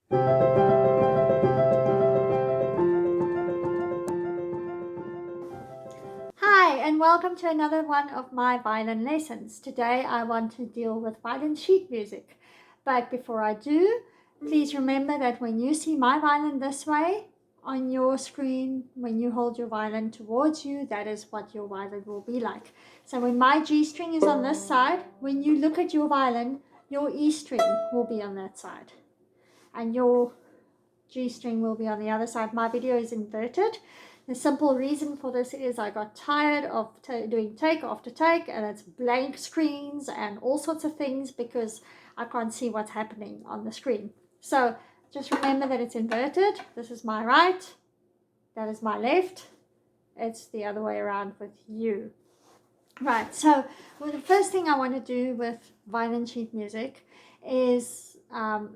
Hi, and welcome to another one of my violin lessons. Today I want to deal with violin sheet music. But before I do, please remember that when you see my violin this way on your screen, when you hold your violin towards you, that is what your violin will be like. So when my G string is on this side, when you look at your violin, your E string will be on that side. And your G string will be on the other side. My video is inverted. The simple reason for this is I got tired of doing take after take, and it's blank screens and all sorts of things because I can't see what's happening on the screen. So just remember that it's inverted. This is my right, that is my left. It's the other way around with you. Right, so well, the first thing I want to do with violin sheet music is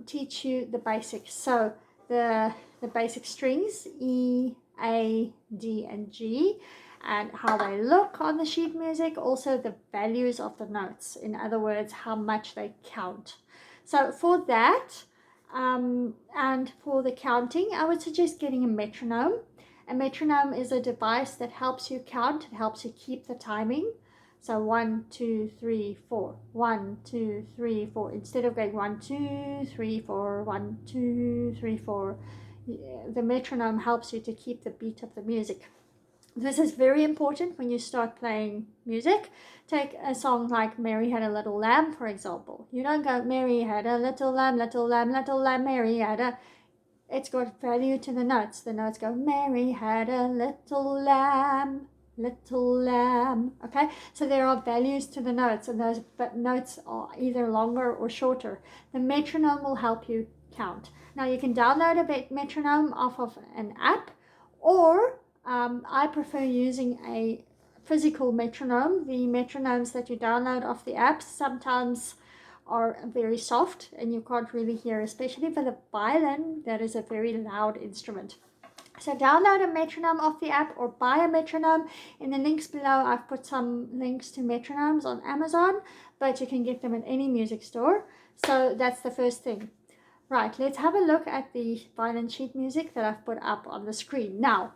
teach you the basics. So the basic strings, E, A, D, and G, and how they look on the sheet music, also the values of the notes, in other words, how much they count. So for that, and for the counting, I would suggest getting a metronome. A metronome is a device that helps you count, it helps you keep the timing. So 1, 2, 3, 4, 1, 2, 3, 4. Instead of going 1, 2, 3, 4, 1, 2, 3, 4, the metronome helps you to keep the beat of the music. This is very important when you start playing music. Take a song like Mary Had a Little Lamb, for example. You don't go, Mary had a little lamb, little lamb, little lamb, Mary had a... It's got value to the notes. The notes go, Mary had a little lamb, little lamb. Okay, so there are values to the notes, and those notes are either longer or shorter. The metronome will help you count. Now you can download a metronome off of an app, or I prefer using a physical metronome. The metronomes that you download off the apps sometimes are very soft and you can't really hear, especially for the violin. That is a very loud instrument. So download a metronome off the app or buy a metronome. In the links below, I've put some links to metronomes on Amazon, but you can get them at any music store. So that's the first thing. Right, let's have a look at the violin sheet music that I've put up on the screen. Now,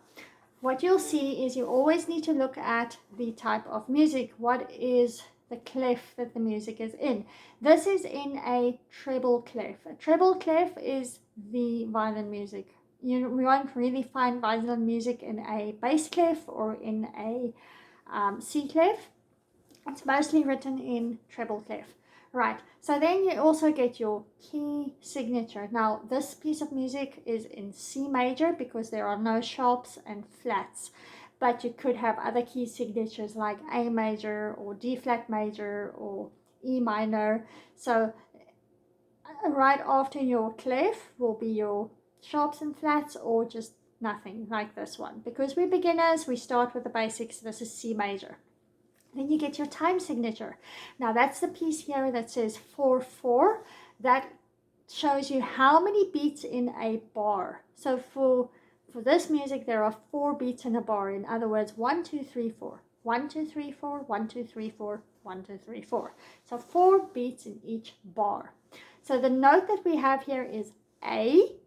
what you'll see is you always need to look at the type of music. What is the clef that the music is in? This is in a treble clef. A treble clef is the violin music. We won't really find violin music in a bass clef or in a C clef. It's mostly written in treble clef. Right, so then you also get your key signature. Now this piece of music is in C major because there are no sharps and flats, but you could have other key signatures like A major or D flat major or E minor. So right after your clef will be your sharps and flats, or just nothing, like this one. Because we're beginners, we start with the basics. This is C major. Then you get your time signature. Now that's the piece here that says 4/4. That shows you how many beats in a bar. So for this music, there are 4 beats in a bar. In other words, 1, 2, 3, 4. 1, 2, 3, 4, 1, 2, 3, 4, 1, 2, 3, 4. So 4 beats in each bar. So the note that we have here is A.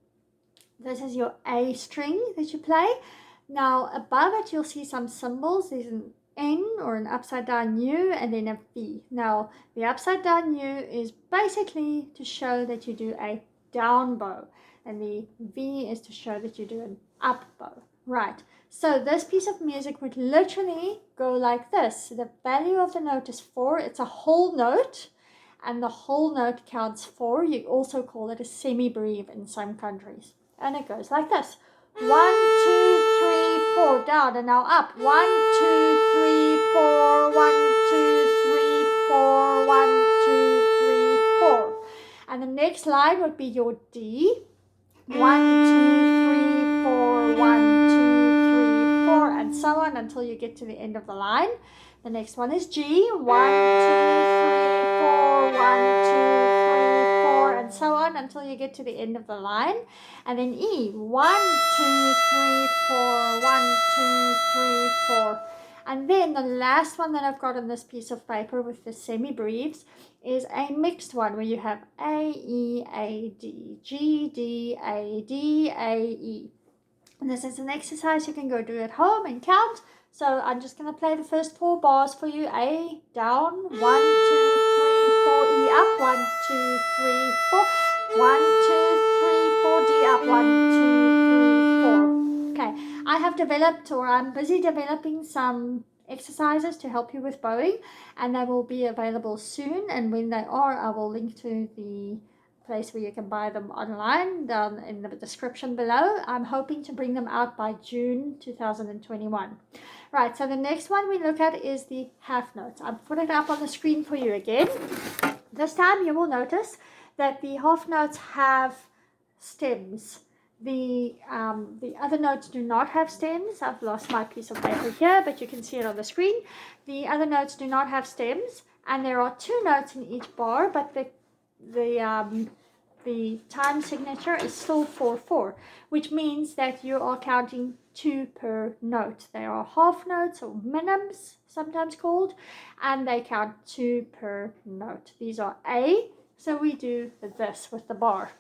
This is your A string that you play. Now above it, you'll see some symbols. There's an N or an upside down U and then a V. Now the upside down U is basically to show that you do a down bow, and the V is to show that you do an up bow. Right, so this piece of music would literally go like this. The value of the note is 4. It's a whole note, and the whole note counts 4. You also call it a semi-breve in some countries, and it goes like this: 1, 2, 3, 4, down, and now up. 1, 2, 3, 4, 1, 2, 3, 4, 1, 2, 3, 4. And the next line would be your D. 1, 2, 3, 4, 1, 2, 3, 4, and so on until you get to the end of the line. The next one is G. 1, 2, 3, 4, 1, 2, 3, 4, and so on until you get to the end of the line. And then E. 1, 2, 3, 4, 1, 2, 3, 4. And then the last one that I've got on this piece of paper with the semi-breves is a mixed one where you have A, E, A, D, G, D, A, D, A, E. And this is an exercise you can go do at home and count. So I'm just going to play the first 4 bars for you. A, down, 1, 2, 3, 4, E, up, 1, 2, 3, 4, 1, 2, 3, 4, D, up, 1, 2, 3, 4. Okay, I have developed, or I'm busy developing some exercises to help you with bowing, and they will be available soon. And when they are, I will link to the place where you can buy them online down in the description below. I'm hoping to bring them out by June 2021. Right, so the next one we look at is the half notes. I've put it up on the screen for you again. This time you will notice that the half notes have stems. The other notes do not have stems. I've lost my piece of paper here, but you can see it on the screen. The other notes do not have stems, and there are 2 notes in each bar, but the time signature is still 4/4, which means that you are counting 2 per note. They are half notes, or minims sometimes called, and they count 2 per note. These are A, so we do this with the bar.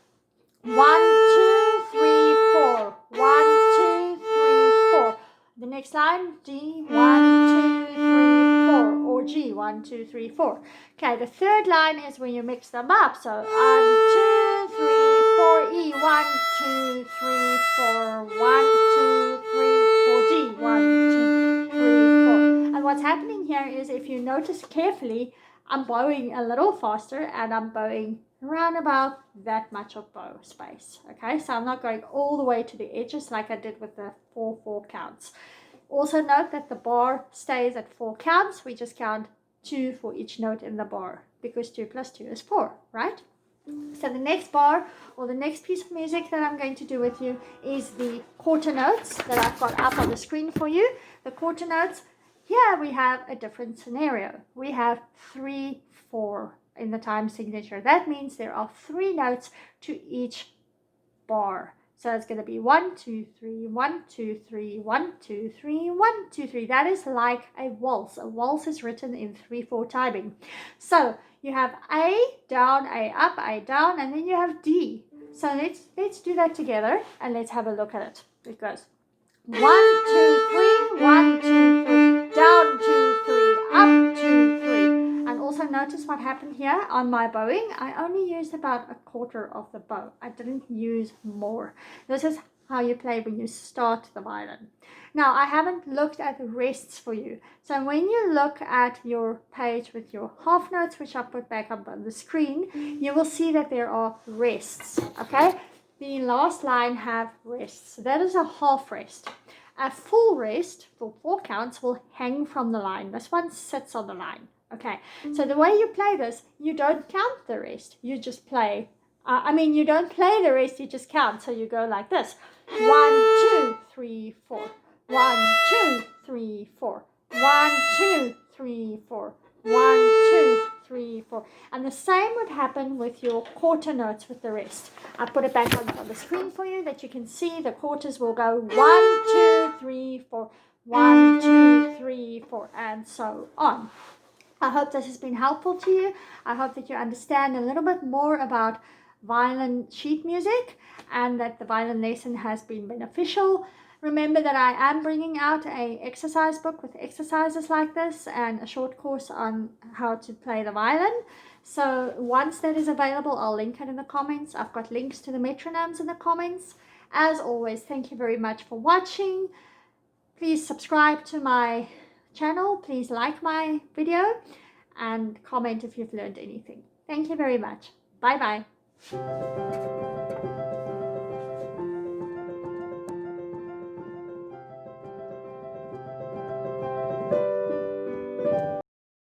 1, 2, 3, 4. 1, 2, 3, 4. The next line, D, 1, 2, 3, 4, or G, 1, 2, 3, 4. Okay, the third line is when you mix them up. So 1, 2, 3, 4, E, 1, 2, 3, 4, 1, 2, 3, 4, G, 1, 2, 3, 4. And what's happening here is, if you notice carefully, I'm bowing a little faster, and I'm bowing around about that much of bow space. Okay, so I'm not going all the way to the edges like I did with the 4/4 counts. Also note that the bar stays at 4 counts. We just count 2 for each note in the bar, because 2 plus 2 is 4, right? So the next bar, or the next piece of music that I'm going to do with you, is the quarter notes that I've got up on the screen for you. The quarter notes, here we have a different scenario. We have 3, 4 in the time signature. That means there are 3 notes to each bar. So it's going to be 1, 2, 3, 1, 2, 3, 1, 2, 3, 1, 2, 3. That is like a waltz. A waltz is written in 3/4 timing. So you have A, down, A, up, A, down, and then you have D. So let's do that together, and let's have a look at it. It goes 1, 2, 3, 1, 2, 3, down, 2, 3, up, 2, 3. And also notice what happened here on my bowing. I only used about 1/4 of the bow. I didn't use more. This is how you play when you start the violin. Now, I haven't looked at the rests for you. So when you look at your page with your half notes, which I put back up on the screen, you will see that there are rests, okay? The last line have rests. That is a half rest. A full rest for 4 counts will hang from the line. This one sits on the line. Okay, so the way you play this, you don't count the rest. You just play. You don't play the rest, you just count. So you go like this. 1, 2, 3, 4. 1, 2, 3, 4. 1, 2, 3, 4. 1, 2, 3, 4. And the same would happen with your quarter notes with the rest. I put it back on the screen for you that you can see the quarters will go 1, 2, 3, 4. 1, 2, 3, 4, and so on. I hope this has been helpful to you. I hope that you understand a little bit more about violin sheet music, and that the violin lesson has been beneficial. Remember that I am bringing out an exercise book with exercises like this, and a short course on how to play the violin. So once that is available, I'll link it in the comments. I've got links to the metronomes in the comments. As always, thank you very much for watching. Please subscribe to my channel. Please like my video and comment if you've learned anything. Thank you very much. Bye bye.